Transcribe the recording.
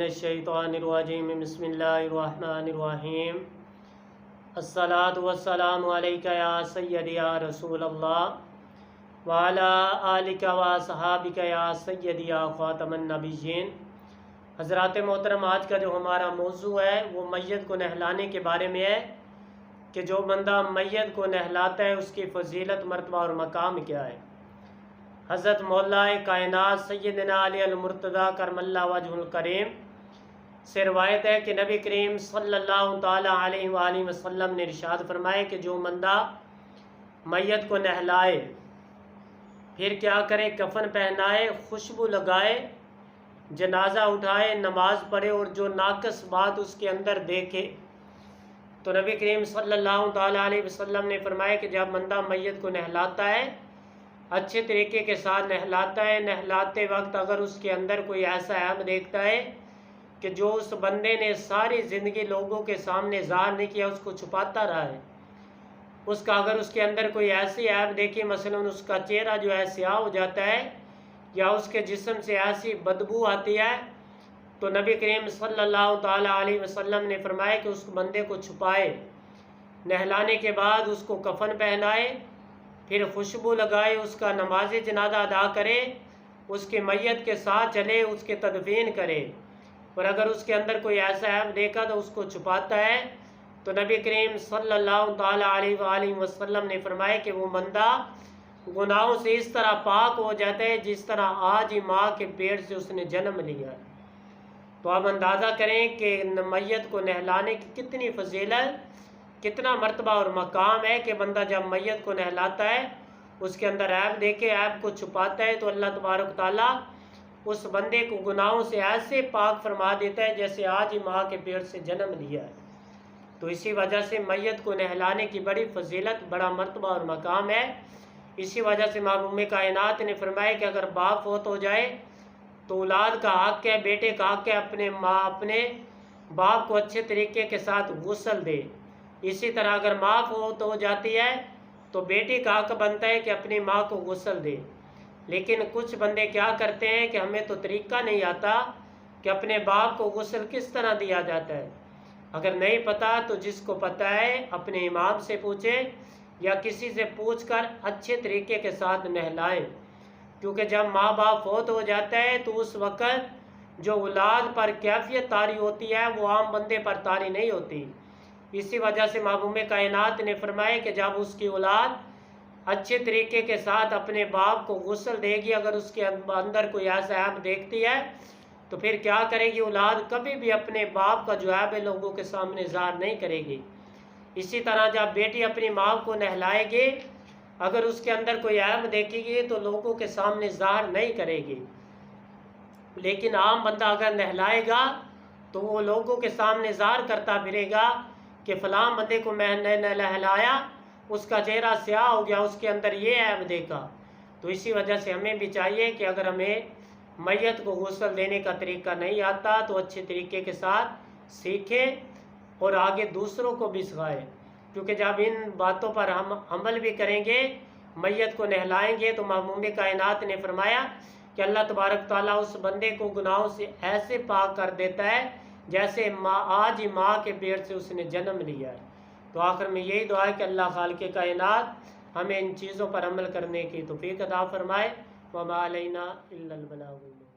मिनश्शैतानिर्रजीम बिस्मिल्लाहिर्रहमानिर्रहीम अस्सलातु वस्सलामु अलैका या सय्यदी या रसूलल्लाह व अला आलिका व सहाबिका या सय्यदी या ख़ातमन नबिय्यीन। हज़रात मोहतरम, आज का जो हमारा मौजू है वो मैयत को नहलाने के बारे में है कि जो बंदा मैयत को नहलाता है उसकी फजीलत, मर्तबा और मकाम क्या है। हज़रत मौलाए कायनात सय्यदना अली अल-मुर्तज़ा करमल्ला वजहुल करीम से रवायत है कि नबी करीम सल्लल्लाहु ताला अलैहि वालैहि वसल्लम ने इरशाद फरमाए कि जो बंदा मैयत को नहलाए, फिर क्या करे, कफन पहनाए, खुशबू लगाए, जनाजा उठाए, नमाज पढ़े और जो नाकस बात उसके अंदर देखे, तो नबी करीम सल्लल्लाहु ताला अलैहि वसल्लम ने फरमाया कि जब बंदा मैयत को नहलाता है, अच्छे तरीके के साथ नहलाता है, नहलाते वक्त अगर उसके अंदर कोई ऐसा ऐब देखता है कि जो उस बंदे ने सारी ज़िंदगी लोगों के सामने ज़ाहिर नहीं किया, उसको छुपाता रहा है, उसका अगर उसके अंदर कोई ऐसी ऐब देखी, मसलन उसका चेहरा जो है स्याह हो जाता है या उसके जिस्म से ऐसी बदबू आती है, तो नबी करीम सल्लल्लाहु ताला अलैहि वसल्लम ने फरमाया कि उस बंदे को छुपाए, नहलाने के बाद उसको कफन पहनाए, फिर खुशबू लगाए, उसका नमाज जनाजा अदा करे, उसके मैयत के साथ चले, उसके तदफीन करे। और अगर उसके अंदर कोई ऐसा ऐब देखा तो उसको छुपाता है, तो नबी करीम सल्लल्लाहु ताला अलैहि वसल्लम ने फरमाया कि वो बंदा गुनाहों से इस तरह पाक हो जाता है जिस तरह आज ही माँ के पेट से उसने जन्म लिया। तो आप अंदाज़ा करें कि मैयत को नहलाने की कितनी फजीलत, कितना मर्तबा और मकाम है कि बंदा जब मैयत को नहलाता है, उसके अंदर ऐब देखे, ऐब को छुपाता है, तो अल्लाह तबारक ताला उस बंदे को गुनाहों से ऐसे पाक फरमा देता है जैसे आज ही माँ के पेट से जन्म लिया है। तो इसी वजह से मैयत को नहलाने की बड़ी फजीलत, बड़ा मर्तबा और मकाम है। इसी वजह से मामूम कायनात ने फरमाया कि अगर बाप फौत हो जाए तो औलाद का हक़ है, बेटे का हक़ है अपने बाप को अच्छे तरीके के साथ गुस्ल दे। इसी तरह अगर माँ फौत हो जाती है तो बेटी का हक़ बनता है कि अपनी माँ को गुस्ल दे। लेकिन कुछ बंदे क्या करते हैं कि हमें तो तरीक़ा नहीं आता कि अपने बाप को गुस्ल किस तरह दिया जाता है। अगर नहीं पता तो जिसको पता है अपने इमाम से पूछे या किसी से पूछकर अच्छे तरीके के साथ नहलाएं, क्योंकि जब माँ बाप फौत हो जाता है तो उस वक़्त जो औलाद पर कैफियत तारी होती है वो आम बंदे पर तारी नहीं होती। इसी वजह से मामूम कायनात ने फरमाया कि जब उसकी औलाद अच्छे तरीके के साथ अपने बाप को गुस्ल देगी, अगर उसके अंदर कोई ऐसा ऐब देखती है तो फिर क्या करेगी, औलाद कभी भी अपने बाप का जो ऐब है लोगों के सामने ज़ाहिर नहीं करेगी। इसी तरह जब बेटी अपनी माँ को नहलाएगी, अगर उसके अंदर कोई ऐब देखेगी तो लोगों के सामने ज़ाहिर नहीं करेगी। लेकिन आम बंदा अगर नहलाएगा तो वो लोगों के सामने ज़ाहिर करता फिरेगा कि फ़लाँ बंदे को मैंने नहलाया, उसका चेहरा स्याह हो गया, उसके अंदर ये ऐब देखा। तो इसी वजह से हमें भी चाहिए कि अगर हमें मैयत को गुस्ल देने का तरीका नहीं आता तो अच्छे तरीके के साथ सीखें और आगे दूसरों को भी सिखाएं, क्योंकि जब इन बातों पर हम अमल भी करेंगे, मैयत को नहलाएंगे, तो मामूम कायनात ने फरमाया कि अल्लाह तबारक ताला उस बंदे को गुनाहों से ऐसे पाक कर देता है जैसे आज ही माँ के पेट से उसने जन्म लिया है। तो आखिर में यही दुआ है कि अल्लाह खालिक़े कायनात हमें इन चीज़ों पर अमल करने की तौफ़ीक़ अता फ़रमाए। व मा अलैना इल्लल बलाग़ुल मुबीन।